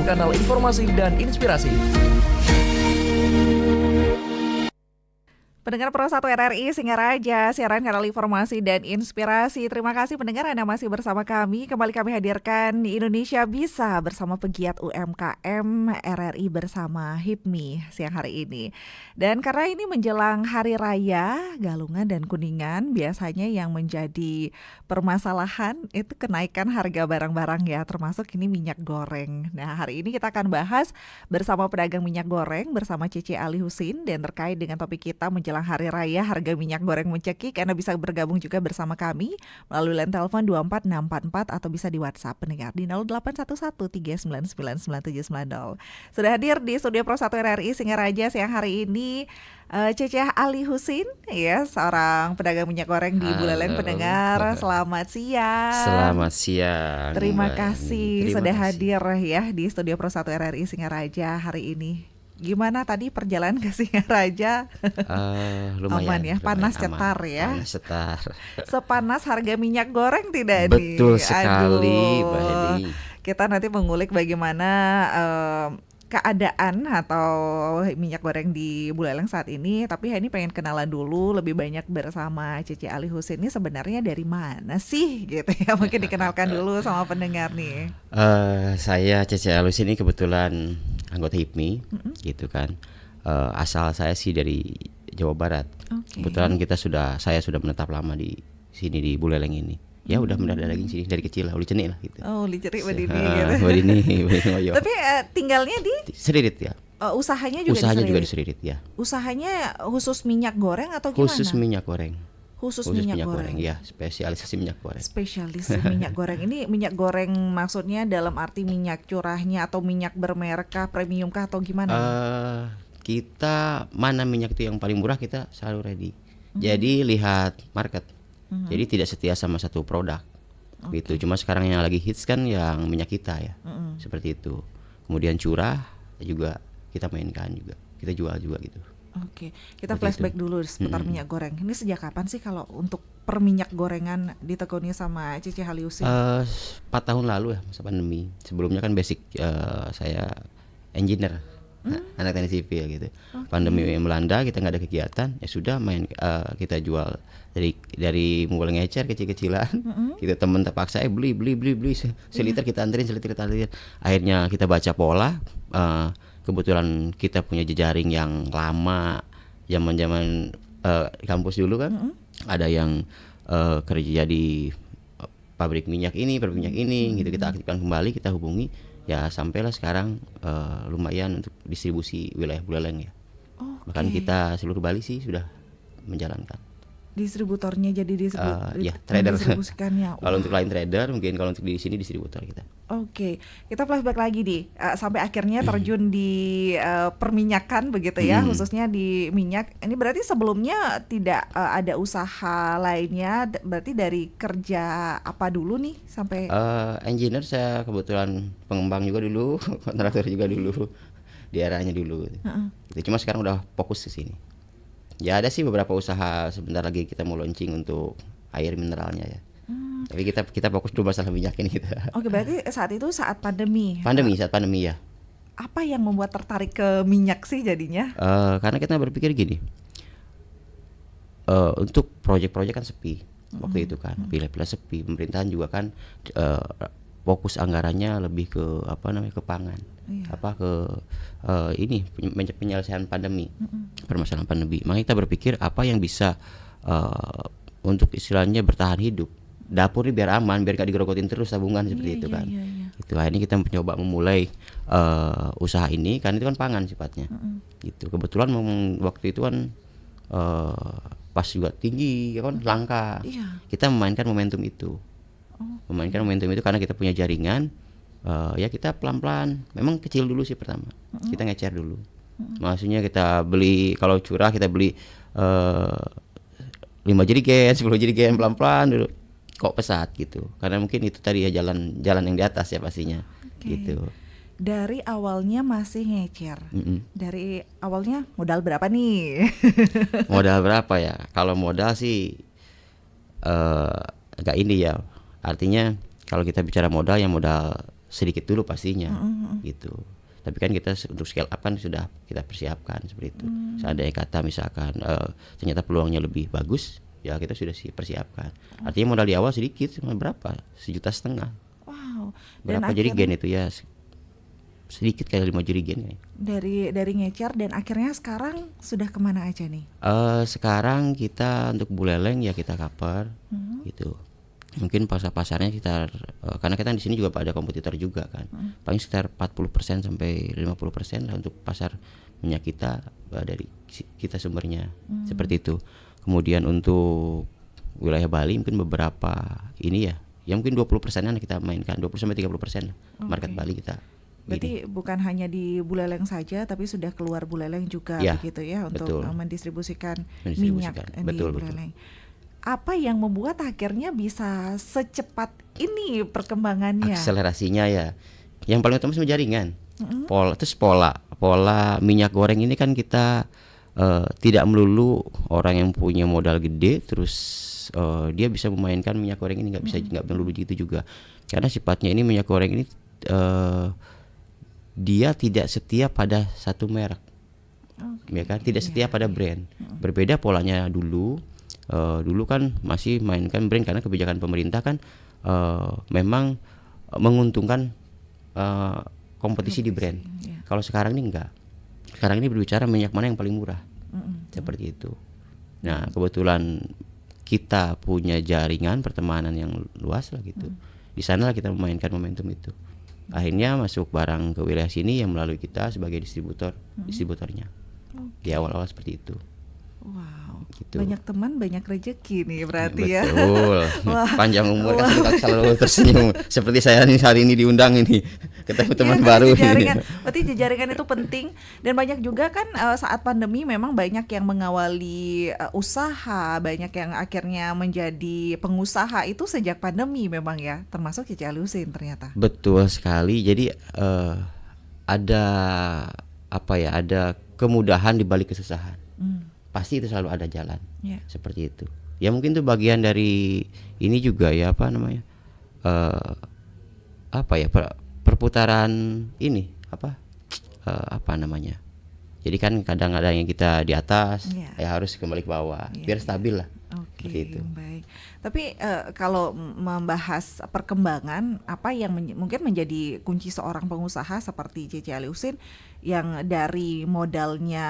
kanal informasi dan inspirasi. Pendengar Pro 1 RRI Singaraja, siaran kanal informasi dan inspirasi. Terima kasih pendengar Anda masih bersama kami. Kembali kami hadirkan Indonesia Bisa bersama pegiat UMKM RRI bersama HIPMI siang hari ini. Dan karena ini menjelang Hari Raya, Galungan dan Kuningan biasanya yang menjadi permasalahan itu kenaikan harga barang-barang ya, termasuk ini minyak goreng. Nah, hari ini kita akan bahas bersama pedagang minyak goreng bersama Cece Ali Husin, dan terkait dengan topik kita menjelang Hari Raya, harga minyak goreng mencekik. Anda bisa bergabung juga bersama kami melalui line telepon 24644 atau bisa di WhatsApp pendengar di 081139999790. Sudah hadir di studio Pro 1 RRI Singaraja siang hari ini Cece Ali Husin, ya, seorang pedagang minyak goreng di Buleleng. Pendengar, selamat siang. Selamat siang. Terima kasih sudah kasih. hadir ya di studio Pro 1 RRI Singaraja hari ini. Gimana tadi perjalanan ke Singaraja? Lumayan, aman ya, panas aman. cetar ya. Panas cetar. Sepanas harga minyak goreng tidak nih? Betul sekali, Aduh. Mbak Hedi. Kita nanti mengulik bagaimana keadaan atau minyak goreng di Buleleng saat ini. Tapi ini pengen kenalan dulu lebih banyak bersama Cece Ali Husin. Ini sebenarnya dari mana sih gitu ya? Mungkin dikenalkan dulu sama pendengar nih. Saya Cece Alus ini kebetulan anggota HIPMI, gitu kan. Asal saya sih dari Jawa Barat. Okay. Kebetulan saya sudah menetap lama di sini di Buleleng ini. Ya udah mendadak daging sini dari kecil lah, uli cenik lah gitu. Oh, uli cenik Badini gitu. Badini. Tapi tinggalnya di Seririt ya. Usahanya juga Usahanya di Seririt ya. Usahanya khusus minyak goreng atau gimana? Khusus minyak goreng. Khusus minyak goreng ya, spesialisasi minyak goreng. Spesialis minyak goreng. Ini minyak goreng maksudnya dalam arti minyak curahnya atau minyak bermerek kah, premium kah atau gimana? Kita mana minyak itu yang paling murah kita selalu ready. Jadi lihat market. Jadi tidak setia sama satu produk. Gitu. Cuma sekarang yang lagi hits kan yang minyak kita ya. Seperti itu. Kemudian curah juga kita mainkan juga. Kita jual juga gitu. Oke, kita flashback dulu seputar minyak goreng. Ini sejak kapan sih kalau untuk perminyak gorengan ditekuni sama Cece Ali Husin? 4 tahun lalu ya, masa pandemi. Sebelumnya kan basic saya engineer, anak teknik sipil gitu. Okay. Pandemi melanda, kita nggak ada kegiatan, ya sudah kita jual dari mulai ngecer kecil-kecilan. Kita temen terpaksa beli seliter kita anterin. Akhirnya kita baca pola. Kebetulan kita punya jejaring yang lama, zaman kampus dulu kan. Ada yang kerja di pabrik minyak ini, gitu. Kita aktifkan kembali, kita hubungi, ya sampailah sekarang lumayan untuk distribusi wilayah Buleleng ya. Bahkan kita seluruh Bali sih sudah menjalankan. Distributornya jadi trader. Distribusikannya. Kalau untuk lain trader, mungkin kalau untuk di sini distributor kita. Oke, kita flashback lagi sampai akhirnya terjun di perminyakan begitu ya, khususnya di minyak. Ini berarti sebelumnya tidak ada usaha lainnya, berarti dari kerja apa dulu nih sampai? Engineer saya kebetulan, pengembang juga dulu, kontraktor juga dulu, di eranya dulu. Cuma sekarang udah fokus ke sini. Ya ada sih beberapa usaha, sebentar lagi kita mau launching untuk air mineralnya ya. Tapi kita fokus dulu masalah minyak ini kita. Oke, berarti saat itu saat pandemi. Saat pandemi ya. Apa yang membuat tertarik ke minyak sih jadinya? Karena kita berpikir gini. Untuk proyek-proyek kan sepi waktu itu kan. Pilih-pilih sepi. Pemerintahan juga kan fokus anggarannya lebih ke ke pangan. Ini penyelesaian pandemi, permasalahan pandemi. Makanya kita berpikir apa yang bisa untuk istilahnya bertahan hidup. Dapur ini biar aman, biar gak digerogotin terus tabungan seperti itu kan. Itu akhirnya kita mencoba memulai usaha ini, karena itu kan pangan sifatnya. Gitu. Kebetulan waktu itu kan pas juga tinggi, kan langka. Kita memainkan momentum itu. Karena kita punya jaringan. Ya kita pelan-pelan, memang kecil dulu sih pertama. Kita ngecer dulu. Maksudnya kita beli, kalau curah kita beli 5 jerigen, 10 jerigen, pelan-pelan dulu. Kok pesat gitu. Karena mungkin itu tadi ya jalan yang di atas ya pastinya. Gitu. Dari awalnya masih ngecer. Dari awalnya modal berapa nih? Modal berapa ya? Kalau modal sih agak ini ya. Artinya kalau kita bicara modal, yang modal sedikit dulu pastinya gitu. Tapi kan kita untuk scale up kan sudah kita persiapkan seperti itu. Seandainya kata misalkan ternyata peluangnya lebih bagus, ya kita sudah persiapkan. Artinya modal di awal sedikit, cuma berapa? 1,5 juta. Wow. Berapa jerigen itu ya? Sedikit kayak 5 jerigen ya. Dari ngecer dan akhirnya sekarang sudah kemana aja nih? Sekarang kita untuk buleleng ya kita cover gitu. Mungkin pasarnya sekitar karena kita di sini juga ada kompetitor juga kan. Paling sekitar 40% sampai 50% lah untuk pasar minyak kita dari kita sumbernya. Seperti itu. Kemudian untuk wilayah Bali mungkin beberapa ini ya mungkin 20%-an kita mainkan, 20 sampai 30% market Bali kita. Berarti bukan hanya di Buleleng saja, tapi sudah keluar Buleleng juga ya, begitu ya untuk mendistribusikan minyak di Buleleng. Apa yang membuat akhirnya bisa secepat ini perkembangannya? Akselerasinya ya. Yang paling utama sebenarnya jaringan. Pola minyak goreng ini kan kita tidak melulu orang yang punya modal gede terus dia bisa memainkan minyak goreng ini, nggak melulu gitu juga. Karena sifatnya ini minyak goreng ini dia tidak setia pada satu merek, ya kan? Tidak setia pada brand. Berbeda polanya dulu. Dulu kan masih mainkan brand karena kebijakan pemerintah kan memang menguntungkan kompetisi di brand. Kalau sekarang ini enggak. Sekarang ini berbicara minyak mana yang paling murah. Seperti itu. Nah, kebetulan kita punya jaringan pertemanan yang luas lah gitu. Di sana lah kita memainkan momentum itu. Akhirnya masuk barang ke wilayah sini yang melalui kita sebagai distributornya. Di awal-awal seperti itu. Wow, gitu. Banyak teman, banyak rezeki nih berarti ya. Betul. Panjang umur kan selalu tersenyum. Seperti saya hari ini diundang ini ketemu teman baru. Berarti jaringan itu penting dan banyak juga kan saat pandemi memang banyak yang mengawali usaha, banyak yang akhirnya menjadi pengusaha itu sejak pandemi memang ya, termasuk Cici Aliusin ternyata. Betul sekali. Jadi ada kemudahan di balik kesusahan. Pasti itu selalu ada jalan, seperti itu. Ya mungkin itu bagian dari ini juga ya perputaran ini Jadi kan kadang ada yang kita di atas, ya harus kembali ke bawah, biar stabil lah. Oke, baik. Tapi kalau membahas perkembangan, apa yang mungkin menjadi kunci seorang pengusaha seperti Cici Aliusin yang dari modalnya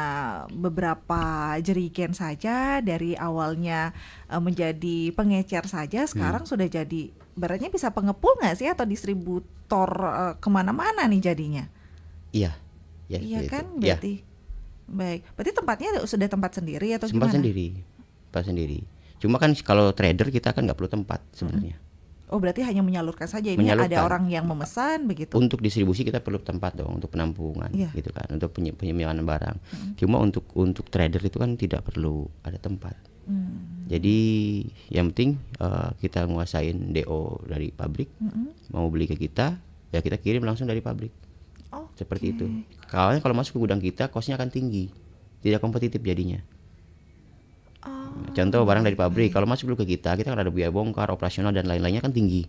beberapa jerigen saja, dari awalnya menjadi pengecer saja, sekarang sudah jadi, baratnya bisa pengepul nggak sih atau distributor kemana-mana nih jadinya? Iya kan, berarti. Baik, berarti tempatnya sudah tempat sendiri atau tempat gimana? Tempat sendiri. Cuma kan kalau trader kita kan nggak perlu tempat sebenarnya. Oh, berarti hanya menyalurkan saja. Ini ada orang yang memesan begitu. Untuk distribusi kita perlu tempat dong, untuk penampungan gitu kan, untuk penyewaan barang. Cuma untuk trader itu kan tidak perlu ada tempat. Jadi yang penting kita nguasain DO dari pabrik. Mau beli ke kita, ya kita kirim langsung dari pabrik. Seperti itu. Kalau masuk ke gudang kita, kosnya akan tinggi, tidak kompetitif jadinya. Contoh barang dari pabrik, kalau masuk dulu ke kita kan ada biaya bongkar, operasional dan lain-lainnya kan tinggi.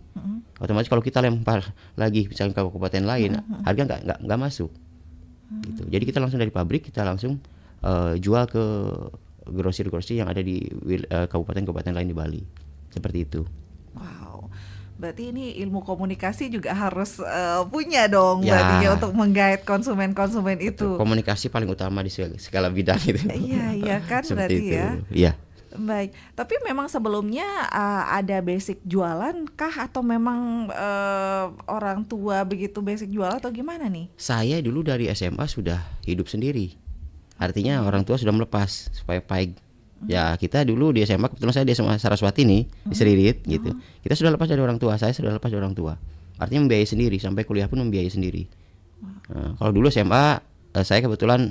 Otomatis kalau kita lempar lagi misalnya ke kabupaten lain, harga nggak masuk. Gitu. Jadi kita langsung dari pabrik, kita langsung jual ke grosir-grosir yang ada di kabupaten-kabupaten lain di Bali. Seperti itu. Wow. Berarti ini ilmu komunikasi juga harus punya dong berarti untuk menggait konsumen-konsumen itu. Komunikasi paling utama di segala bidang itu. Iya kan berarti itu. Iya. Baik, tapi memang sebelumnya ada basic jualan kah atau memang orang tua begitu basic jualan atau gimana nih? Saya dulu dari SMA sudah hidup sendiri. Artinya orang tua sudah melepas supaya baik. Ya kita dulu di SMA, kebetulan saya di SMA Saraswati nih, di Seririt gitu. Kita sudah lepas dari orang tua, saya sudah lepas dari orang tua. Artinya membiayai sendiri, sampai kuliah pun membiayai sendiri. Kalau dulu SMA, saya kebetulan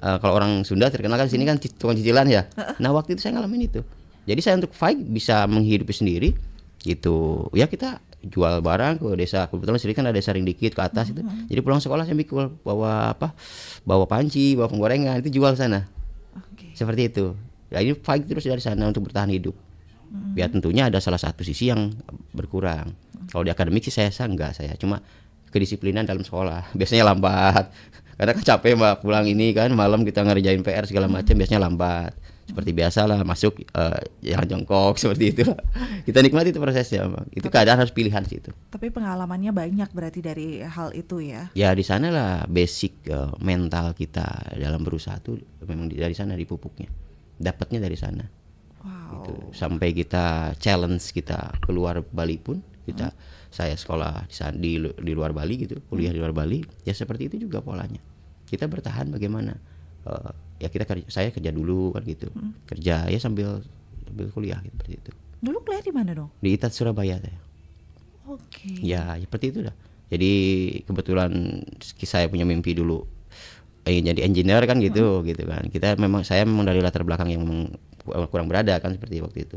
kalau orang Sunda terkenal kan di sini kan tukang cicilan ya. Nah waktu itu saya ngalamin itu. Jadi saya untuk fight bisa menghidupi sendiri gitu. Ya kita jual barang ke desa, kebetulan Seririt kan ada desa dikit ke atas itu. Jadi pulang sekolah saya mikul bawa panci, bawa penggorengan, itu jual sana. Seperti itu. Ya ini fight terus dari sana untuk bertahan hidup. Ya tentunya ada salah satu sisi yang berkurang. Kalau di akademik sih saya enggak, saya cuma kedisiplinan dalam sekolah. Biasanya lambat. Karena kan capek Mbak, pulang ini kan malam kita ngerjain PR segala macam, biasanya lambat. Seperti biasa lah, masuk jalan jongkok seperti itu. Kita nikmati itu prosesnya, Mbak. Itu keadaan harus pilihan sih itu. Tapi pengalamannya banyak berarti dari hal itu ya. Ya di sana lah basic mental kita dalam berusaha tuh memang dari sana dipupuknya. Dapatnya dari sana. Wow. Gitu. Sampai kita challenge kita keluar Bali pun kita saya sekolah di luar Bali gitu, kuliah di luar Bali, ya seperti itu juga polanya. Kita bertahan bagaimana? Ya saya kerja dulu kan gitu. Kerja ya sambil kuliah gitu, seperti itu. Dulu kuliah di mana dong? Di ITAT Surabaya saya. Oke. Ya seperti itu dah. Jadi kebetulan saya punya mimpi dulu ingin jadi engineer kan gitu gitu kan. Saya memang dari latar belakang yang memang kurang berada kan seperti waktu itu.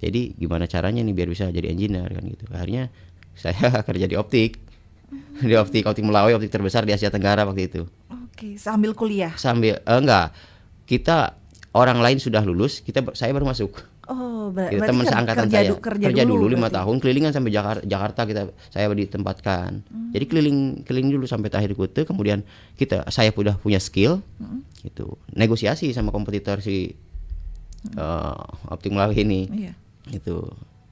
Jadi gimana caranya nih biar bisa jadi engineer kan gitu. Akhirnya saya kerja di optik. Di optik Melawai, optik terbesar di Asia Tenggara waktu itu. Oke, sambil kuliah. Sambil enggak. Kita orang lain sudah lulus, saya baru masuk. Oh, Kita berarti teman seangkatan saya kerja dulu 5 berarti. tahun, kelilingan sampai Jakarta saya ditempatkan. Jadi keliling dulu sampai Tahir Kute, kemudian saya udah punya skill, itu negosiasi sama kompetitor si Optik Melawai ini, Iya. itu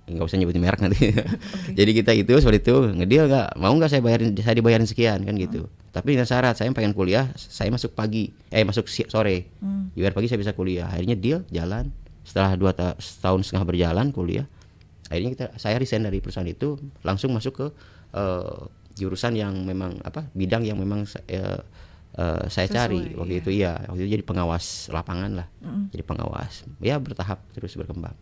nggak usah nyebutin merek nanti. Jadi kita itu seperti itu ngedeal nggak saya dibayarin sekian kan gitu. Tapi dengan syarat saya pengen kuliah, saya masuk sore, biar pagi saya bisa kuliah. Akhirnya deal jalan. Setelah 2 tahun setengah berjalan kuliah, akhirnya saya resign dari perusahaan itu, langsung masuk ke jurusan yang memang bidang yang memang saya cari waktu itu waktu itu jadi pengawas lapangan lah, jadi pengawas, ya bertahap terus berkembang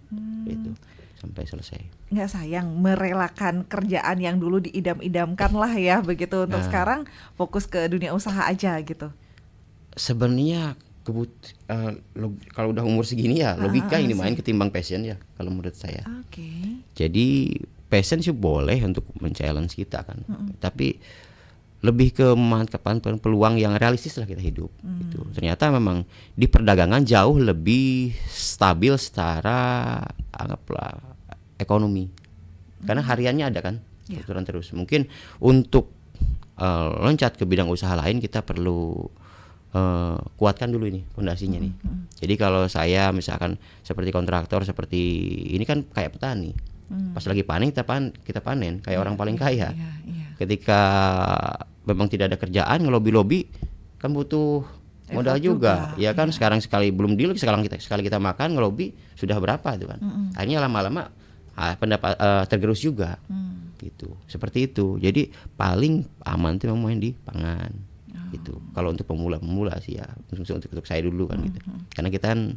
itu sampai selesai. Nggak sayang merelakan kerjaan yang dulu diidam-idamkan lah ya begitu untuk sekarang fokus ke dunia usaha aja gitu. Sebenarnya kalau udah umur segini ya logika ini main ketimbang passion ya kalau menurut saya. Oke. Jadi passion sih boleh untuk men-challenge kita kan, tapi lebih ke memanfaatkan peluang yang realistis lah kita hidup. Gitu. Ternyata memang di perdagangan jauh lebih stabil secara anggaplah ekonomi, karena hariannya ada kan, aturan terus. Mungkin untuk loncat ke bidang usaha lain kita perlu kuatkan dulu ini fondasinya nih. Jadi kalau saya misalkan seperti kontraktor seperti ini kan kayak petani, pas lagi panen kita panen kayak orang paling kaya. Ketika memang tidak ada kerjaan ngelobi kan butuh modal juga. Ya kan sekarang sekali belum deal, sekali kita makan ngelobi sudah berapa itu kan. Akhirnya lama-lama pendapat tergerus juga. Gitu. Seperti itu. Jadi paling aman tuh memang main di pangan. Gitu. Kalau untuk pemula sih ya untuk saya dulu kan gitu. Karena kita kan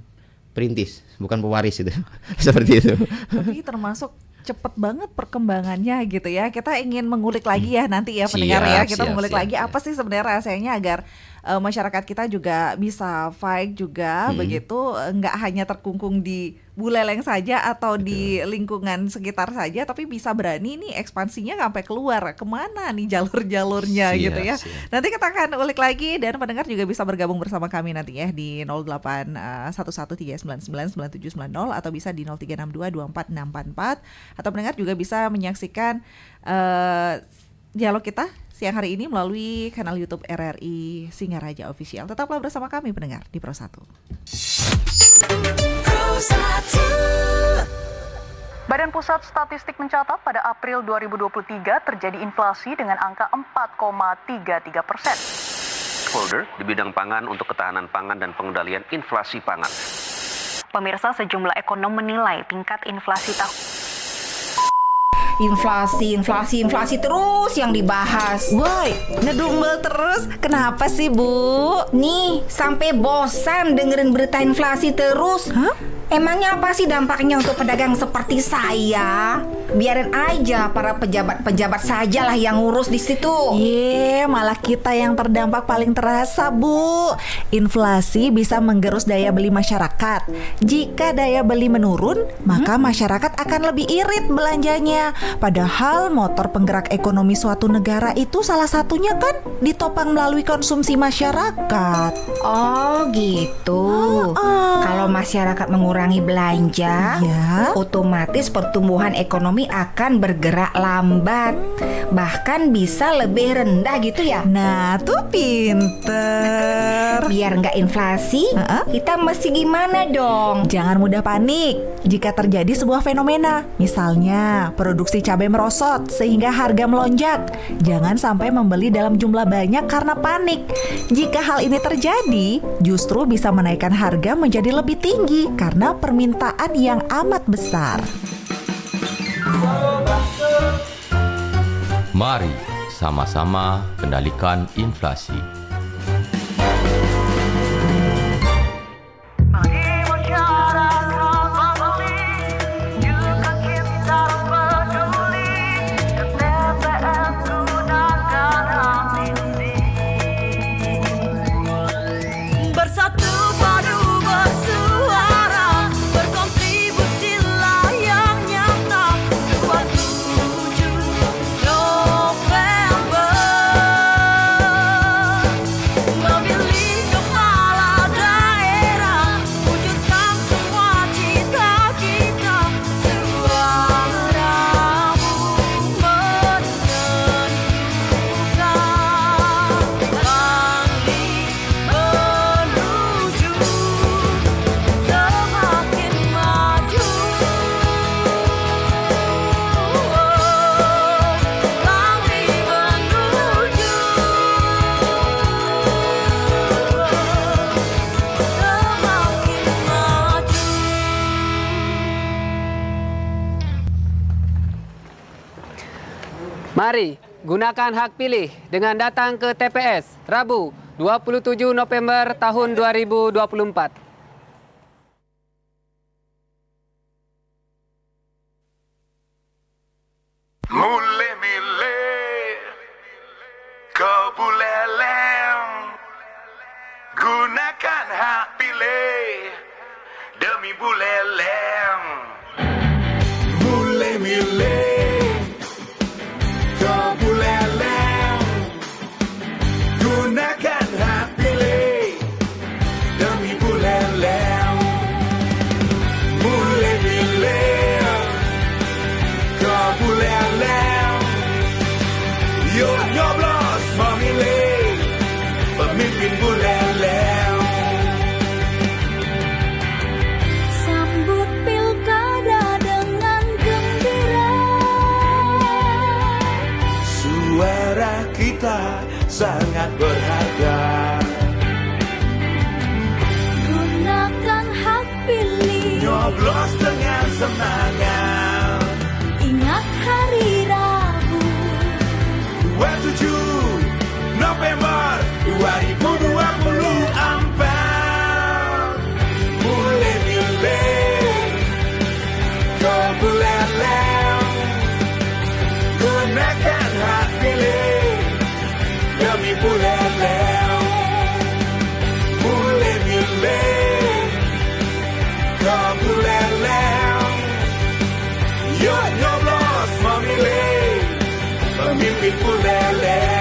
perintis, bukan pewaris itu. Seperti itu. Tapi termasuk cepet banget perkembangannya gitu ya. Kita ingin mengulik lagi ya nanti ya pendengar ya. Kita mengulik lagi apa sih sebenarnya rasanya agar masyarakat kita juga bisa fight juga begitu, nggak hanya terkungkung di Buleleng saja atau di lingkungan sekitar saja, tapi bisa berani nih ekspansinya sampai keluar kemana nih jalur-jalurnya gitu ya. Nanti kita akan ulik lagi dan pendengar juga bisa bergabung bersama kami nanti ya di 081139999790 atau bisa di 0362246644 atau pendengar juga bisa menyaksikan dialog kita siang hari ini melalui kanal YouTube RRI Singaraja Official. Tetaplah bersama kami pendengar di Pro 1. Badan Pusat Statistik mencatat pada April 2023 terjadi inflasi dengan angka 4,33%. Holder di bidang pangan untuk ketahanan pangan dan pengendalian inflasi pangan. Pemirsa, sejumlah ekonom menilai tingkat inflasi Inflasi terus yang dibahas. Woi, ngedumel terus. Kenapa sih, Bu? Nih, sampai bosan dengerin berita inflasi terus. Emangnya apa sih dampaknya untuk pedagang seperti saya? Biarin aja para pejabat-pejabat sajalah yang ngurus di situ. Malah kita yang terdampak paling terasa, Bu. Inflasi bisa menggerus daya beli masyarakat. Jika daya beli menurun, maka masyarakat akan lebih irit belanjanya. Padahal motor penggerak ekonomi suatu negara itu salah satunya kan ditopang melalui konsumsi masyarakat. Oh gitu. Kalau masyarakat mengurangi mengurangi belanja, Ya. otomatis pertumbuhan ekonomi akan bergerak lambat, bahkan bisa lebih rendah gitu ya. Nah, tuh pinter. Biar nggak inflasi, kita mesti gimana dong? Jangan mudah panik jika terjadi sebuah fenomena. Misalnya, produksi cabai merosot sehingga harga melonjak. Jangan sampai membeli dalam jumlah banyak karena panik. Jika hal ini terjadi, justru bisa menaikkan harga menjadi lebih tinggi karena permintaan yang amat besar. Mari sama-sama kendalikan inflasi. Bersatu padu bersuara, berkontribusilah yang nyata. 27 November, memilih kepala daerah, wujudkan semua cita kita. Suaramu menentukan langit menuju semakin maju. Langit menuju semakin maju. Mari gunakan hak pilih dengan datang ke TPS Rabu 27 November tahun 2024. Milih kebuleleng, gunakan hak pilih demi buleleng. Milih kebuleleng, gunakan hak pilih demi buleleng. Milih kebuleleng, yuk nyoblos memilih pemimpin buleleng. Sambut pilkada dengan gembira. Suara kita sangat berharga. Gunakan hak pilih. Nyoblos dengan semangat. Ingat hari Rabu, 27 November 2024. Mulai milih kebuleleng, gunakan hak pilih demi buleleng. Mulai milih kebuleleng, yuk nyoblos memilih pemimpin buleleng.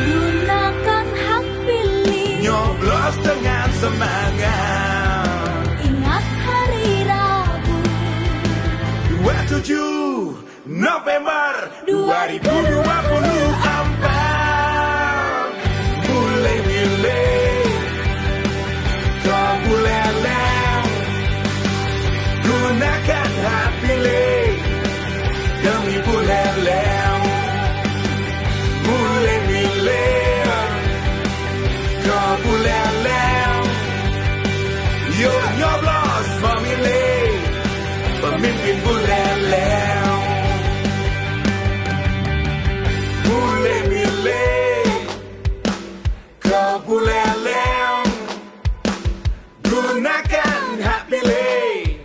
gunakan hak pilih. Nyoblos dengan semangat. Ingat hari Rabu, 27 November 2024. Mulai milih kebuleleng, gunakan hak pilih demi buleleng. Mulai milih kebuleleng, yuk nyoblos memilih pemimpin buleleng. Mulai milih kebuleleng, gunakan hak pilih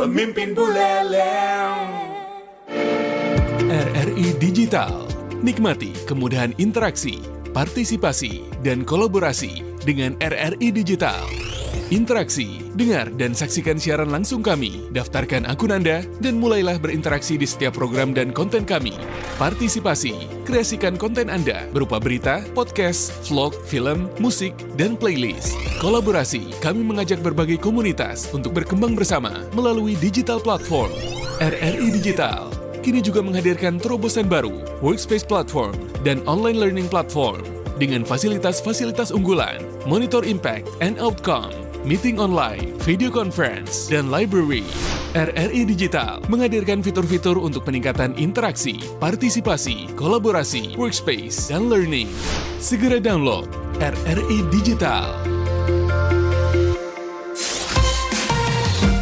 pemimpin buleleng. RRI Digital. Nikmati kemudahan interaksi, partisipasi, dan kolaborasi dengan RRI Digital. Interaksi, dengar dan saksikan siaran langsung kami, daftarkan akun Anda, dan mulailah berinteraksi di setiap program dan konten kami. Partisipasi, kreasikan konten Anda berupa berita, podcast, vlog, film, musik, dan playlist. Kolaborasi, kami mengajak berbagai komunitas untuk berkembang bersama melalui digital platform. RRI Digital kini juga menghadirkan terobosan baru, workspace platform, dan online learning platform dengan fasilitas-fasilitas unggulan, monitor impact and outcome, meeting online, video conference, dan library. RRI Digital menghadirkan fitur-fitur untuk peningkatan interaksi, partisipasi, kolaborasi, workspace, dan learning. Segera download RRI Digital.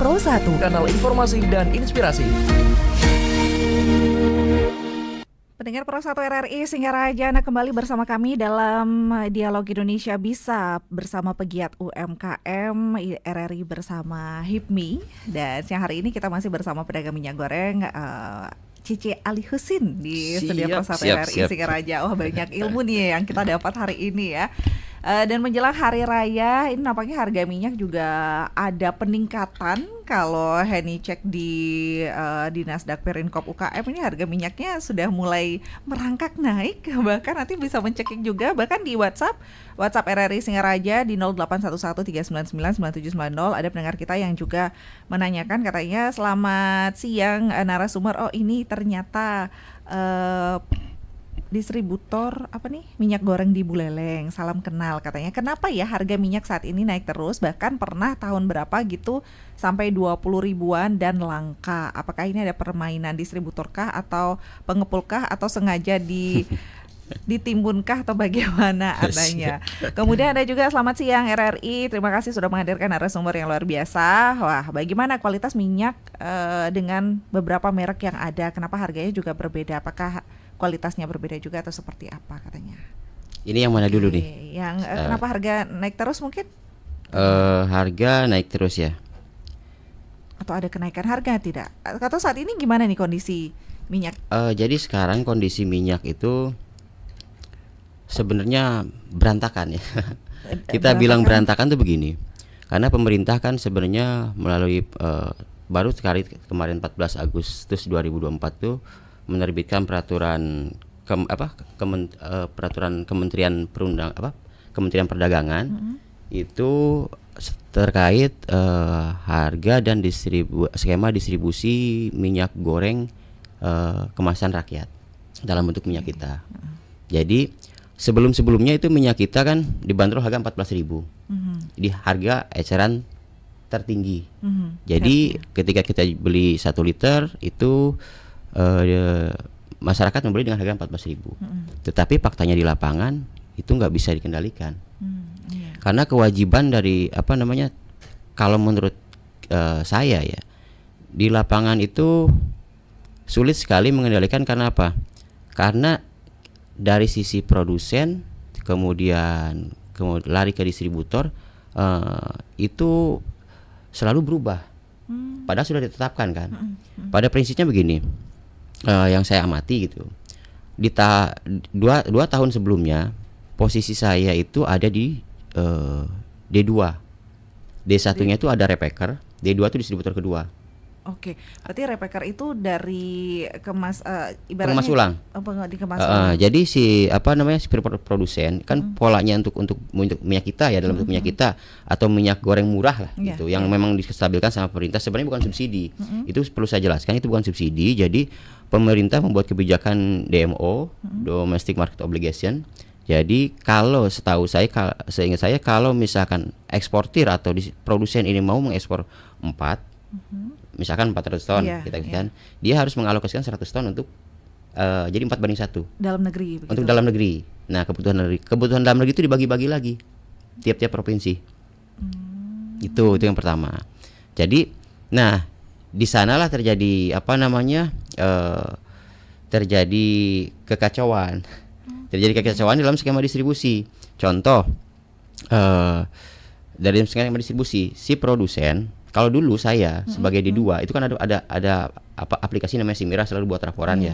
Pro 1, kanal informasi dan inspirasi. Pendengar Pro 1 RRI Singaraja, Anda kembali bersama kami dalam Dialog Indonesia Bisa bersama pegiat UMKM RRI bersama HIPMI. Dan siang hari ini kita masih bersama pedagang minyak goreng Cici Ali Husin di studio Pro 1 RRI Singaraja. Wah, banyak ilmu nih yang kita dapat hari ini ya. Dan menjelang hari raya ini nampaknya harga minyak juga ada peningkatan. Kalau Henny cek di Nasdaq Perinkop UKM ini harga minyaknya sudah mulai merangkak naik. Bahkan nanti bisa mencekik juga bahkan di WhatsApp RRI Singaraja di 081139999790. Ada pendengar kita yang juga menanyakan, katanya selamat siang narasumber. Oh, ini ternyata distributor minyak goreng di Buleleng. Salam kenal katanya. Kenapa ya harga minyak saat ini naik terus? Bahkan pernah tahun berapa gitu sampai 20 ribuan dan langka. Apakah ini ada permainan distributorkah atau pengepulkah atau sengaja ditimbunkah atau bagaimana adanya? Kemudian ada juga selamat siang RRI. Terima kasih sudah menghadirkan narasumber yang luar biasa. Wah, bagaimana kualitas minyak dengan beberapa merek yang ada? Kenapa harganya juga berbeda? Apakah kualitasnya berbeda juga atau seperti apa katanya? Ini yang mana dulu nih? Yang kenapa harga naik terus mungkin? Harga naik terus ya. Atau ada kenaikan harga tidak? Atau saat ini gimana nih kondisi minyak? Jadi sekarang kondisi minyak itu sebenarnya berantakan ya. Kita bilang berantakan tuh begini. Karena pemerintah kan sebenarnya melalui baru sekali kemarin 14 Agustus 2024 tuh menerbitkan peraturan peraturan Kementerian Kementerian Perdagangan itu terkait harga dan skema distribusi minyak goreng kemasan rakyat dalam bentuk minyak kita. Jadi sebelumnya itu minyak kita kan dibanderol harga 14.000 di harga eceran tertinggi. Jadi ketika kita beli 1 liter itu masyarakat membeli dengan harga 14.000. Tetapi faktanya di lapangan itu nggak bisa dikendalikan. Karena kewajiban dari kalau menurut saya ya, di lapangan itu sulit sekali mengendalikan. Karena apa? Karena dari sisi produsen kemudian lari ke distributor itu selalu berubah. Padahal sudah ditetapkan kan. Pada prinsipnya begini. Yang saya amati gitu, di dua tahun sebelumnya posisi saya itu ada di D2, D1-nya itu ada repacker, D2 itu distributor kedua. Oke, berarti repacker itu dari ibaratnya pengemas ulang. Dikemas ulang. Jadi si produsen kan polanya untuk minyak kita ya, dalam bentuk minyak kita atau minyak goreng murah lah gitu, yang memang distabilkan sama pemerintah, sebenarnya bukan subsidi. Itu perlu saya jelaskan, itu bukan subsidi. Jadi pemerintah membuat kebijakan DMO, Domestic Market Obligation. Jadi kalau seingat saya kalau misalkan eksportir atau produsen ini mau mengekspor 400 ton dia harus mengalokasikan 100 ton untuk jadi 4:1 dalam negeri begitu. Untuk dalam negeri. Nah, kebutuhan dalam negeri itu dibagi-bagi lagi tiap-tiap provinsi. Itu yang pertama. Jadi di sanalah terjadi terjadi kekacauan. Terjadi kekacauan dalam skema distribusi. Contoh dari skema distribusi, si produsen Kalau dulu saya sebagai D2 itu kan ada aplikasi namanya Simira selalu buat laporan ya.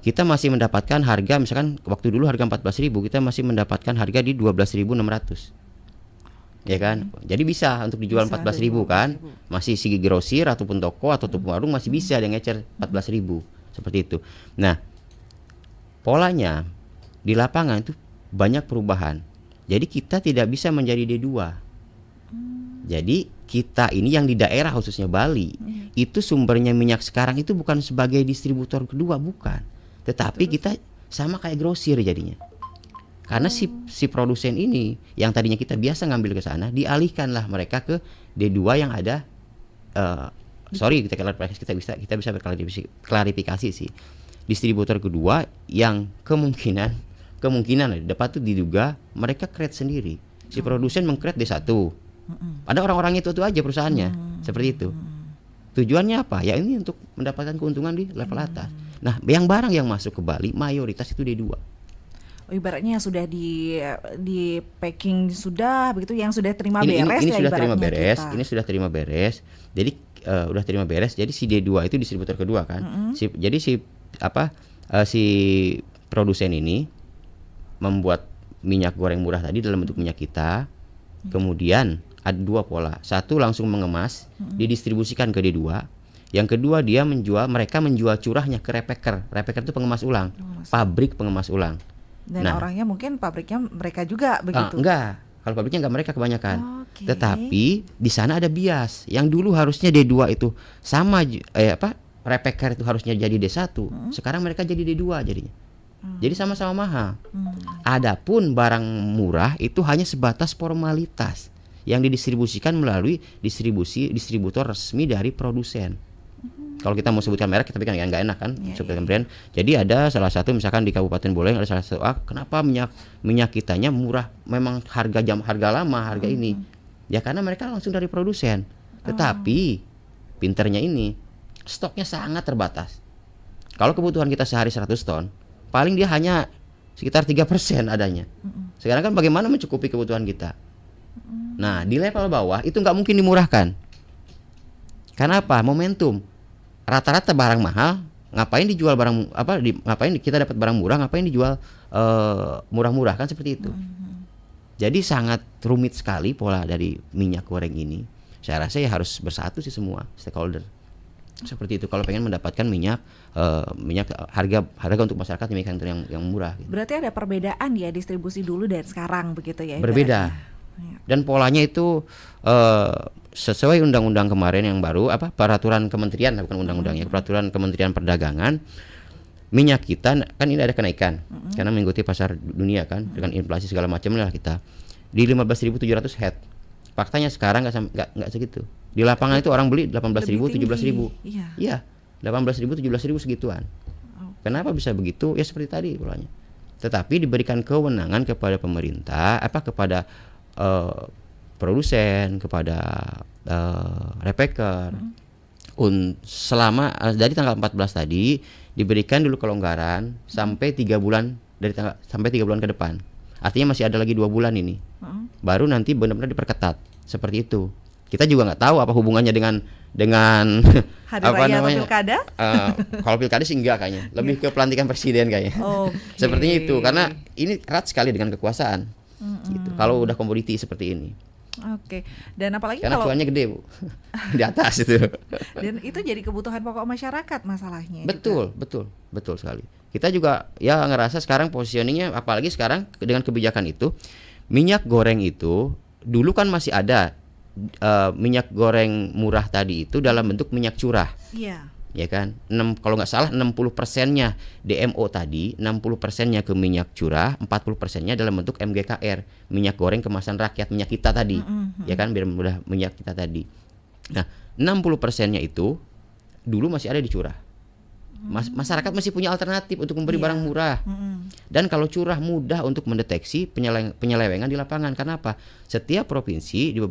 Kita masih mendapatkan harga, misalkan waktu dulu harga 14.000, kita masih mendapatkan harga di 12.600. Ya kan? Jadi bisa untuk dijual 14.000 kan? Masih si grosir ataupun toko atau warung masih bisa dia ngecer 14.000 seperti itu. Nah, polanya di lapangan itu banyak perubahan. Jadi kita tidak bisa menjadi D2. Jadi kita ini yang di daerah khususnya Bali, itu sumbernya minyak sekarang itu bukan sebagai distributor kedua, bukan. Tetapi kita sama kayak grosir jadinya. Karena si produsen ini yang tadinya kita biasa ngambil ke sana, dialihkanlah mereka ke D2 yang ada kita bisa berklarifikasi sih. Distributor kedua yang kemungkinan dapat tuh diduga mereka create sendiri. Si produsen meng-create D1. Ada orang-orang itu aja perusahaannya seperti itu. Tujuannya apa? Ya ini untuk mendapatkan keuntungan di level atas. Nah, yang barang yang masuk ke Bali mayoritas itu D2. Ibaratnya sudah di packing sudah begitu, yang sudah terima beres ini ya sudah terima ibaratnya beres, kita. ini sudah terima beres. Jadi udah terima beres. Jadi si D2 itu distributor kedua kan. Jadi si produsen ini membuat minyak goreng murah tadi dalam bentuk minyak kita. Kemudian ada dua pola. Satu langsung mengemas, didistribusikan ke D2. Yang kedua mereka menjual curahnya ke repacker. Repacker itu pengemas ulang, pabrik pengemas ulang. Dan orangnya mungkin pabriknya mereka juga begitu. Enggak. Kalau pabriknya enggak mereka kebanyakan. Tetapi di sana ada bias. Yang dulu harusnya D2 itu sama repacker itu harusnya jadi D1. Sekarang mereka jadi D2 jadinya. Jadi sama-sama mahal. Adapun barang murah itu hanya sebatas formalitas yang didistribusikan melalui distributor resmi dari produsen. Kalau kita mau sebutkan merek, tapi kan nggak enak kan, sebutkan brand. Jadi ada salah satu misalkan di Kabupaten Buleleng ada salah satu, kenapa minyak kitanya murah? Memang harga lama harga ini. Ya karena mereka langsung dari produsen. Tetapi pinternya ini stoknya sangat terbatas. Kalau kebutuhan kita sehari 100 ton, paling dia hanya sekitar 3% adanya. Sekarang kan bagaimana mencukupi kebutuhan kita? Nah, di level bawah itu nggak mungkin dimurahkan. Karena apa? Momentum. Rata-rata barang mahal, ngapain dijual ngapain kita dapat barang murah, ngapain dijual murah-murah kan seperti itu. Jadi sangat rumit sekali pola dari minyak goreng ini. Saya rasa ya harus bersatu sih semua stakeholder. Seperti itu kalau pengen mendapatkan minyak harga untuk masyarakat minyak yang murah gitu. Berarti ada perbedaan ya distribusi dulu dan sekarang begitu ya. Berbeda. Dan polanya itu sesuai undang-undang kemarin yang baru peraturan kementerian, bukan undang-undangnya, peraturan Kementerian Perdagangan, minyak kita kan ini ada kenaikan karena mengikuti pasar dunia kan, dengan inflasi segala macam lah kita di 15.700 head. Faktanya sekarang nggak segitu. Di lapangan itu orang beli 18.000, 17.000. Iya. 18.000, 17.000 segituan. Kenapa bisa begitu? Ya seperti tadi polanya. Tetapi diberikan kewenangan kepada pemerintah, kepada produsen, kepada repacker. Selama dari tanggal 14 tadi diberikan dulu kelonggaran sampai 3 bulan sampai 3 bulan ke depan. Artinya masih ada lagi 2 bulan ini. Baru nanti benar-benar diperketat. Seperti itu. Kita juga nggak tahu apa hubungannya dengan hari raya atau pilkada? Kalau pilkada sih enggak kayaknya. Lebih ke pelantikan presiden kayaknya. Sepertinya itu karena ini erat sekali dengan kekuasaan. Gitu. Kalau udah komoditi seperti ini. Dan apalagi karena kalau cuannya gede, Bu. Di atas itu. Dan itu jadi kebutuhan pokok masyarakat masalahnya. Betul sekali. Kita juga ya ngerasa sekarang positioningnya, apalagi sekarang dengan kebijakan itu, minyak goreng itu dulu kan masih ada minyak goreng murah tadi itu dalam bentuk minyak curah. Iya. Ya kan? Kalau nggak salah 60%-nya DMO tadi, 60%-nya ke minyak curah, 40%-nya dalam bentuk MGKR, minyak goreng kemasan rakyat, minyak kita tadi. Ya kan, biar mudah minyak kita tadi. Nah, 60%-nya itu dulu masih ada di curah. Masyarakat masih punya alternatif untuk memberi barang murah. Dan kalau curah mudah untuk mendeteksi penyelewengan di lapangan. Kenapa? Setiap provinsi itu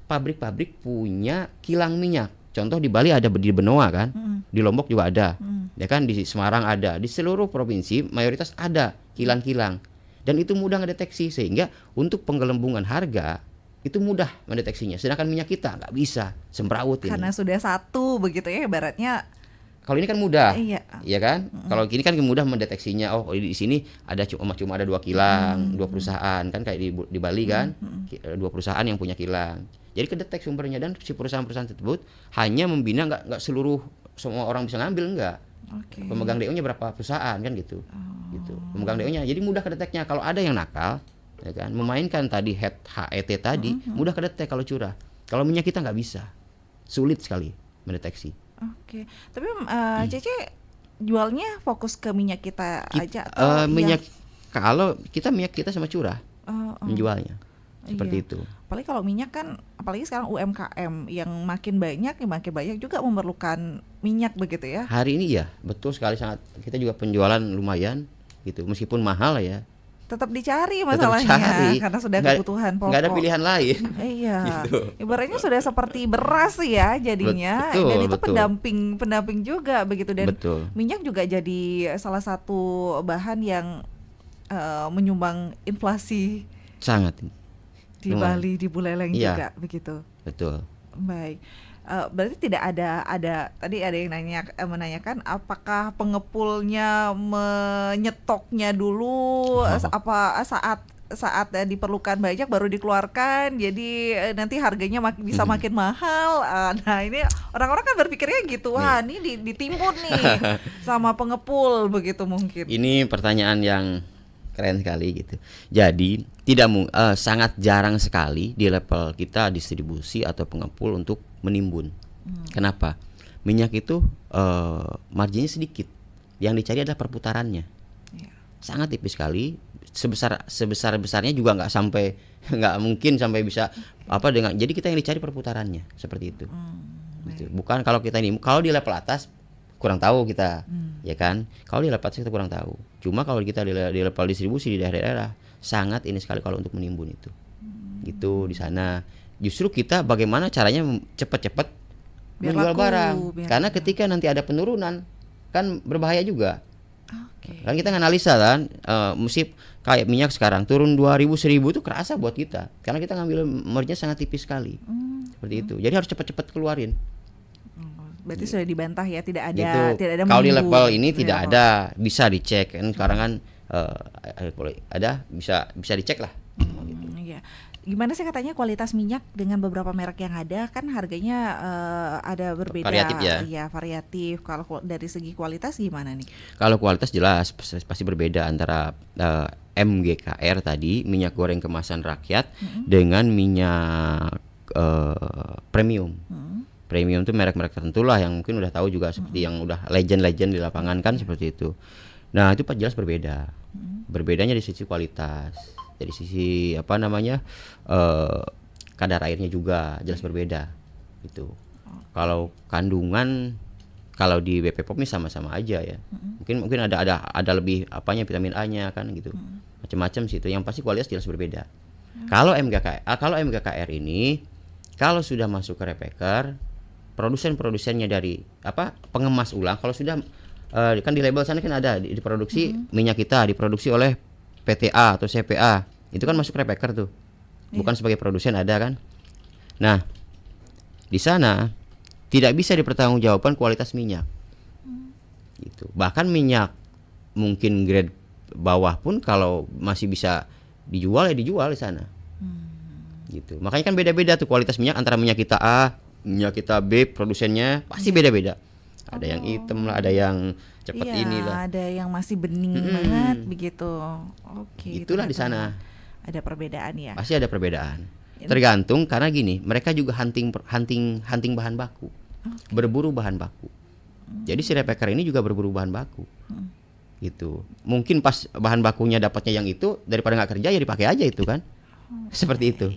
pabrik-pabrik punya kilang minyak. Contoh di Bali ada di Benoa kan, di Lombok juga ada, ya kan, di Semarang ada, di seluruh provinsi mayoritas ada kilang-kilang, dan itu mudah ngedeteksi sehingga untuk penggelembungan harga itu mudah mendeteksinya. Sedangkan minyak kita nggak bisa semrawut ini. Karena sudah satu begitu ya ibaratnya. Kalau ini kan mudah, Iya. ya kan? Kalau ini kan mudah mendeteksinya. Oh, di sini ada cuma ada 2 kilang, 2 perusahaan kan kayak di Bali kan, 2 perusahaan yang punya kilang. Jadi kedetek sumbernya dan si perusahaan-perusahaan tersebut hanya membina, nggak seluruh semua orang bisa ngambil, nggak. Pemegang DO-nya berapa perusahaan kan gitu. Gitu. Pemegang DO-nya. Jadi mudah kedeteknya. Kalau ada yang nakal, ya kan, memainkan tadi HET tadi, mudah kedetek kalau curah. Kalau minyak kita nggak bisa, sulit sekali mendeteksi. Oke, tapi Cece jualnya fokus ke minyak kita aja atau minyak kalau kita minyak kita sama curah menjualnya seperti itu. Apalagi kalau minyak kan, apalagi sekarang UMKM yang makin banyak juga memerlukan minyak begitu ya. Hari ini ya betul sekali, sangat kita juga penjualan lumayan gitu, meskipun mahal ya. Tetap dicari masalahnya karena sudah kebutuhan pokok. Nggak ada pilihan lain. Iya. Gitu. Ibaratnya sudah seperti beras ya jadinya. Betul, dan itu betul. pendamping juga begitu, dan betul. Minyak juga jadi salah satu bahan yang menyumbang inflasi Sangat. di Bali, di Buleleng juga begitu. Betul. Baik. Berarti tidak ada tadi ada yang menanyakan apakah pengepulnya menyetoknya dulu apa saat diperlukan banyak baru dikeluarkan, jadi nanti harganya bisa makin mahal. Nah ini orang-orang kan berpikirnya gitu, wah ini ditimbun nih sama pengepul begitu mungkin. Ini pertanyaan yang keren sekali gitu. Jadi sangat jarang sekali di level kita distribusi atau pengepul untuk menimbun. Kenapa? Minyak itu marginnya sedikit. Yang dicari adalah perputarannya. Sangat tipis sekali. Sebesar-besarnya juga nggak mungkin sampai bisa jadi kita yang dicari perputarannya seperti itu. Gitu. Bukan kalau di level atas kurang tahu kita, ya kan? Kalau di level atas kita kurang tahu. Cuma kalau kita di level distribusi di daerah-daerah sangat ini sekali kalau untuk menimbun itu. Gitu di sana. Justru kita bagaimana caranya cepat-cepat menjual barang. Karena ketika nanti ada penurunan kan berbahaya juga. Kan kita analisa kan, mesti kayak minyak sekarang turun 2.000 1.000 itu kerasa buat kita. Karena kita ngambil marginnya sangat tipis sekali. Seperti itu. Jadi harus cepat-cepat keluarin. Berarti sudah dibantah ya, tidak ada gitu. Tidak ada kalau di level ini tidak ada, bisa dicek kan sekarang kan ada bisa dicek lah. Iya. Gimana sih katanya kualitas minyak dengan beberapa merek yang ada kan harganya ada berbeda. Variatif ya. Iya, variatif. Kalau dari segi kualitas gimana nih? Kalau kualitas jelas pasti berbeda antara MGKR tadi, minyak goreng kemasan rakyat, dengan minyak premium. Premium itu merek-merek tertentu lah yang mungkin udah tahu juga, seperti yang udah legend-legend di lapangan kan seperti itu. Nah, itu jelas berbeda. Berbedanya di sisi kualitas. Dari sisi kadar airnya juga jelas berbeda gitu. Kalau kandungan kalau di BP POM sama-sama aja ya. Mungkin ada lebih vitamin A-nya kan gitu. Macam-macam sih itu. Yang pasti kualitas jelas berbeda. Kalau MGKR ini kalau sudah masuk ke repacker, produsen-produsennya dari pengemas ulang, kalau sudah kan di label sana kan ada diproduksi minyak kita diproduksi oleh PTA atau CPA, itu kan masuk repacker tuh, bukan sebagai produsen ada kan. Nah di sana tidak bisa dipertanggungjawabkan kualitas minyak, gitu. Bahkan minyak mungkin grade bawah pun kalau masih bisa dijual di sana, gitu. Makanya kan beda-beda tuh kualitas minyak antara minyak kita A, minyak kita B, produsennya pasti beda-beda. Ada yang hitam lah, ada yang cepat inilah. Ada yang masih bening banget begitu. Oke. Itulah di sana. Ada perbedaan ya. Pasti ada perbedaan. Tergantung karena gini, mereka juga hunting bahan baku. Berburu bahan baku. Jadi si repacker ini juga berburu bahan baku. Gitu. Mungkin pas bahan bakunya dapatnya yang itu, daripada nggak kerja ya dipakai aja itu kan. Seperti itu.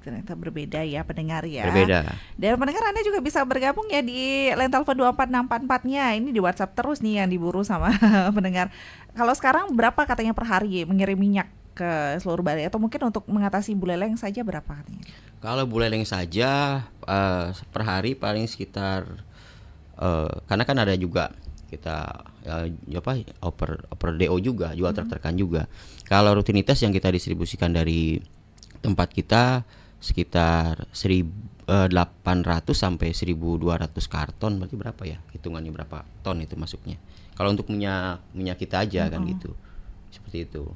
Ternyata berbeda ya pendengar ya. Berbeda. Dan pendengar Anda juga bisa bergabung ya di line telepon 24644-nya. Ini di WhatsApp terus nih yang diburu sama pendengar. Kalau sekarang berapa katanya per hari mengirim minyak ke seluruh Bali, atau mungkin untuk mengatasi Buleleng saja berapa katanya? Kalau Buleleng saja per hari paling sekitar karena kan ada juga kita oper DO juga, jual tertekan juga. Kalau rutinitas yang kita distribusikan dari tempat kita sekitar 1.800 sampai 1.200 karton, berarti berapa ya? Hitungannya berapa ton itu masuknya. Kalau untuk minyak kita aja kan gitu. Seperti itu.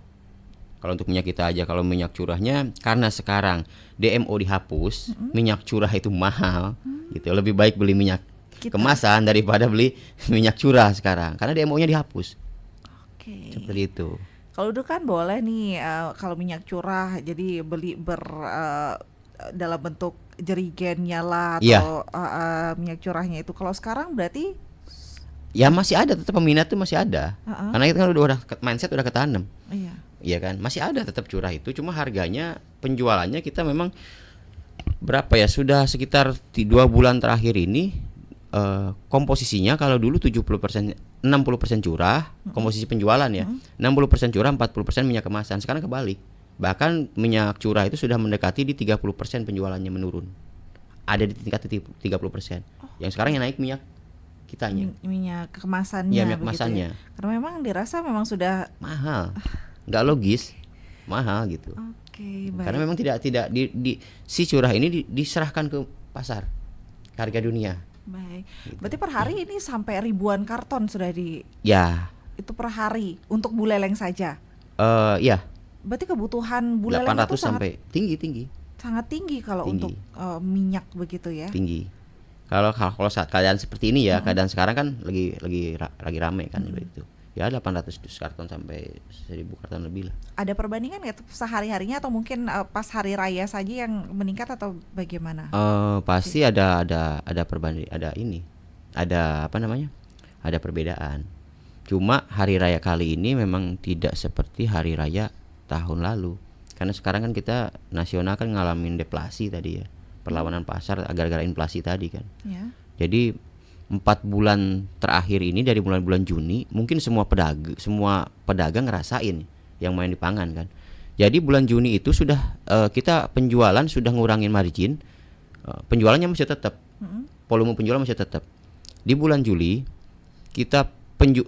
Kalau untuk minyak kita aja, kalau minyak curahnya karena sekarang DMO dihapus, minyak curah itu mahal gitu. Lebih baik beli minyak kemasan daripada beli minyak curah sekarang karena DMO-nya dihapus. Seperti itu. Kalau dulu kan boleh nih kalau minyak curah jadi beli dalam bentuk jerigennya lah atau minyak curahnya itu. Kalau sekarang berarti ya masih ada, tetap peminat tuh masih ada. Karena itu kan udah mindset udah ketanam. Iya kan, masih ada tetap curah itu, cuma harganya penjualannya kita memang berapa ya, sudah sekitar 2 bulan terakhir ini komposisinya kalau dulu 60% curah komposisi penjualan ya, 60% curah, 40% minyak kemasan. Sekarang kebalik, bahkan minyak curah itu sudah mendekati di 30% penjualannya menurun, ada di tingkat 30%. Yang sekarang yang naik minyak kitanya, minyak kemasannya. Iya, minyak kemasannya. Ya? Karena memang dirasa memang sudah mahal, nggak logis, mahal gitu. Baik. Karena memang tidak si curah ini diserahkan ke pasar, ke harga dunia. Baik. Gitu. Berarti per hari ini sampai ribuan karton sudah Ya. Itu per hari untuk buleleng saja. Ya. Berarti kebutuhan buleleng 800 itu sampai tinggi. Sangat tinggi kalau untuk minyak begitu ya. Tinggi. Kalau saat keadaan seperti ini ya, keadaan sekarang kan lagi ramai kan begitu. Ya 800 karton sampai 1.000 karton lebih lah. Ada perbandingan ya sehari-harinya atau mungkin pas hari raya saja yang meningkat atau bagaimana? Pasti ada perbanding, ada perbedaan. Cuma hari raya kali ini memang tidak seperti hari raya tahun lalu. Karena sekarang kan kita nasional kan ngalamin deflasi tadi ya. Perlawanan pasar gara-gara inflasi tadi kan. Ya. Jadi 4 bulan terakhir ini dari bulan Juni mungkin semua pedagang ngerasain yang main di pangan kan. Jadi bulan Juni itu sudah kita penjualan sudah ngurangin margin, penjualannya masih tetap, volume penjualan masih tetap. Di bulan Juli kita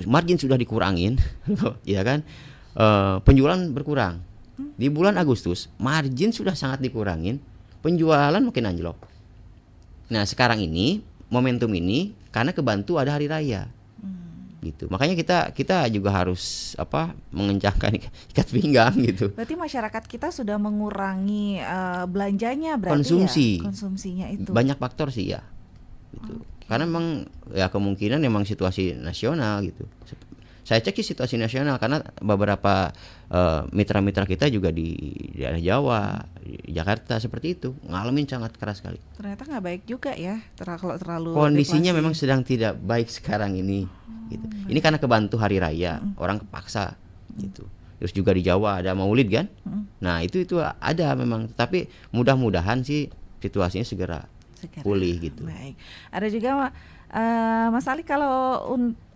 margin sudah dikurangin, ya kan, penjualan berkurang. Di bulan Agustus margin sudah sangat dikurangin, penjualan makin anjlok. Nah sekarang ini momentum ini karena kebantu ada hari raya, gitu. Makanya kita juga harus mengencangkan ikat pinggang gitu. Berarti masyarakat kita sudah mengurangi belanjanya berarti konsumsinya itu. Banyak faktor sih ya, gitu. Karena memang ya kemungkinan memang situasi nasional gitu. Saya cek sih situasi nasional karena beberapa mitra-mitra kita juga di daerah Jawa, di Jakarta seperti itu ngalamin sangat keras sekali. Ternyata nggak baik juga ya, kalau terlalu kondisinya deflasi. Memang sedang tidak baik sekarang ini. Gitu. Ini karena kebantu hari raya, orang kepaksa gitu. Terus juga di Jawa ada Maulid kan. Nah itu ada memang, tapi mudah-mudahan sih situasinya segera pulih gitu. Baik. Ada juga Mas Ali, kalau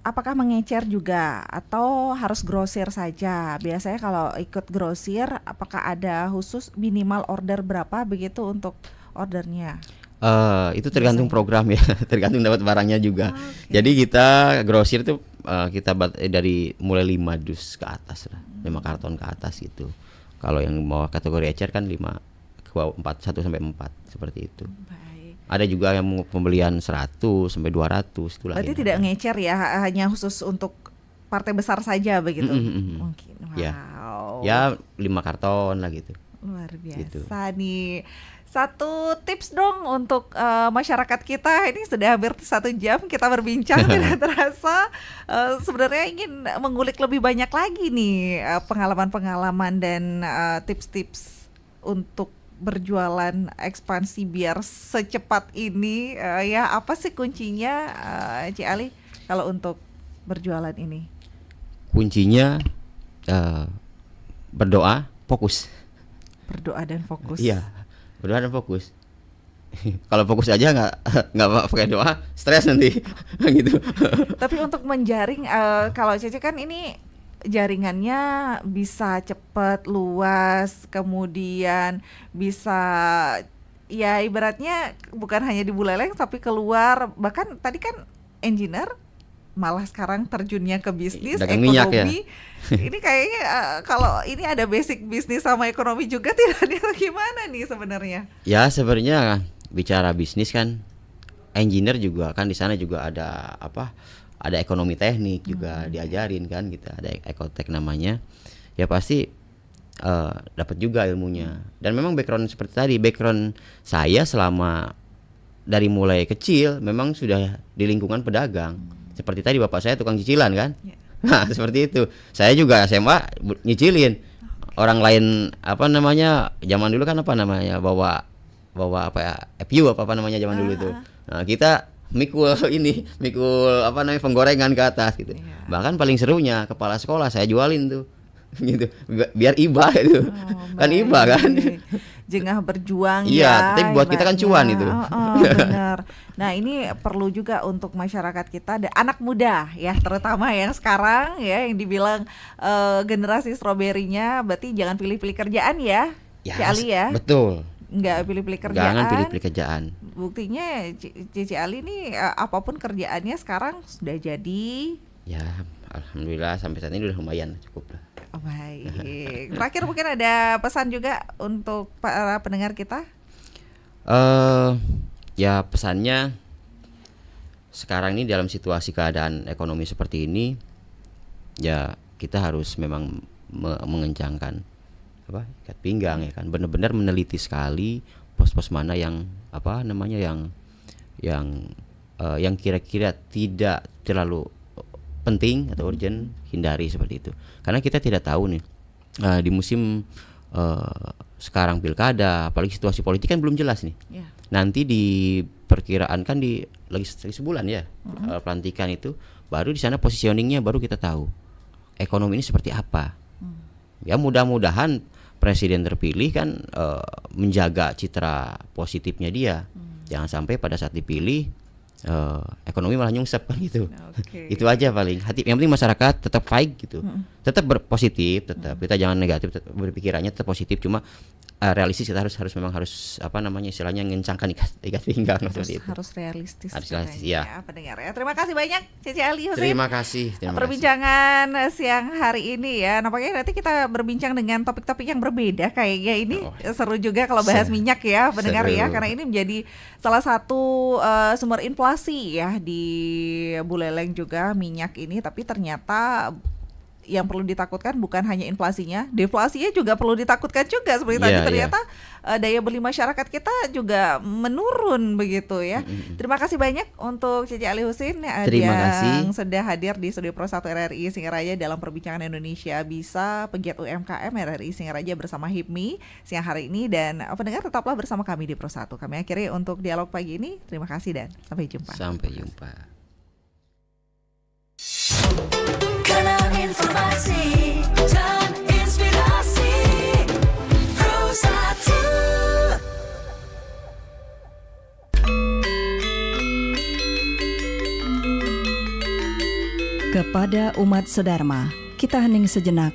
apakah mengecer juga atau harus grosir saja? Biasanya kalau ikut grosir, apakah ada khusus minimal order berapa begitu untuk ordernya? Itu tergantung program ya, tergantung dapat barangnya juga. Jadi kita grosir tuh kita dari mulai 5 dus ke atas lah, 5 karton ke atas gitu. Kalau yang mau kategori ecer kan 1 sampai 4 seperti itu. Ada juga yang pembelian 100 sampai 200 itulah. Berarti tidak ngecer ya, hanya khusus untuk partai besar saja begitu. Mungkin. Wow. Ya 5 karton lah gitu. Luar biasa gitu. Nih. Satu tips dong untuk masyarakat kita. Ini sudah hampir 1 jam kita berbincang tidak terasa. Sebenarnya ingin mengulik lebih banyak lagi nih pengalaman-pengalaman dan tips-tips untuk berjualan ekspansi biar secepat ini. Ya apa sih kuncinya, Ci Ali, kalau untuk berjualan ini? Kuncinya berdoa, fokus. Berdoa dan fokus. Iya, berdoa dan fokus. Kalau fokus aja nggak pakai doa, stres nanti gitu. Tapi untuk menjaring, kalau Cece kan ini jaringannya bisa cepat, luas, kemudian bisa ya ibaratnya bukan hanya di Buleleng tapi keluar, bahkan tadi kan engineer malah sekarang terjunnya ke bisnis, dagang minyak ya. ekonomi. Ini kayaknya kalau ini ada basic bisnis sama ekonomi juga tidak gimana nih sebenarnya? Ya sebenarnya bicara bisnis kan, engineer juga kan di sana juga ada ada ekonomi teknik juga diajarin kan, gitu, ada ekotek namanya. Ya pasti dapat juga ilmunya. Dan memang background seperti tadi, background saya selama dari mulai kecil memang sudah di lingkungan pedagang. Seperti tadi bapak saya tukang cicilan kan. Nah, seperti itu. Saya juga SMA nyicilin. Orang lain zaman dulu kan bawa FU apa namanya zaman dulu itu. Nah, kita mikul penggorengan ke atas gitu. Bahkan paling serunya kepala sekolah saya jualin tuh. Gitu. Biar iba itu. Kan iba kan. Jengah berjuang iya, tapi buat kita kan cuan itu. Benar. Nah, ini perlu juga untuk masyarakat kita, anak muda ya, terutama yang sekarang ya, yang dibilang generasi stroberinya, berarti jangan pilih-pilih kerjaan ya, Cici Ali ya. Betul. Nggak pilih-pilih kerjaan. Jangan pilih-pilih kerjaan. Buktinya Cici Ali ini apapun kerjaannya sekarang sudah jadi. Ya, alhamdulillah sampai saat ini udah lumayan cukup lah. Oh, baik. Terakhir mungkin ada pesan juga untuk para pendengar kita. Ya pesannya sekarang ini dalam situasi keadaan ekonomi seperti ini, ya kita harus memang mengencangkan ikat pinggang ya kan, benar-benar meneliti sekali pos-pos mana yang yang kira-kira tidak terlalu penting atau urgent, hindari seperti itu. Karena kita tidak tahu nih di musim sekarang pilkada, apalagi situasi politik kan belum jelas nih. Nanti diperkiraan kan lagi sebulan ya pelantikan itu, baru di sana positioningnya baru kita tahu ekonomi ini seperti apa. Ya mudah-mudahan presiden terpilih kan menjaga citra positifnya dia. Jangan sampai pada saat dipilih ekonomi malah nyungsep kan gitu. Itu aja paling. Yang penting masyarakat tetap fight gitu. Tetap berpositif, tetap kita jangan negatif, tetap berpikirannya tetap positif, cuma realistis. Kita harus istilahnya ngencangkan ikat pinggang harus realistis. Harus realistis ya. Pendengar ya. Terima kasih banyak Cici Ali Husin. Terima kasih. Perbincangan siang hari ini ya. Nampaknya nanti kita berbincang dengan topik-topik yang berbeda kayaknya ini. Seru juga kalau bahas minyak ya, pendengar ya, karena ini menjadi salah satu sumber inflasi ya di Buleleng juga minyak ini. Tapi ternyata yang perlu ditakutkan bukan hanya inflasinya, deflasinya juga perlu ditakutkan juga seperti tadi ternyata daya beli masyarakat kita juga menurun begitu ya. Terima kasih banyak untuk Cici Ali Husin yang sudah hadir di Studio Pro 1 RRI Singaraja dalam perbincangan Indonesia Bisa, pegiat UMKM RRI Singaraja bersama HIPMI siang hari ini. Dan pendengar tetaplah bersama kami di Pro 1. Kami akhiri untuk dialog pagi ini. Terima kasih dan sampai jumpa. Sampai jumpa. Kanal informasi dan inspirasi Pro 1. Kepada umat sedharma, kita hening sejenak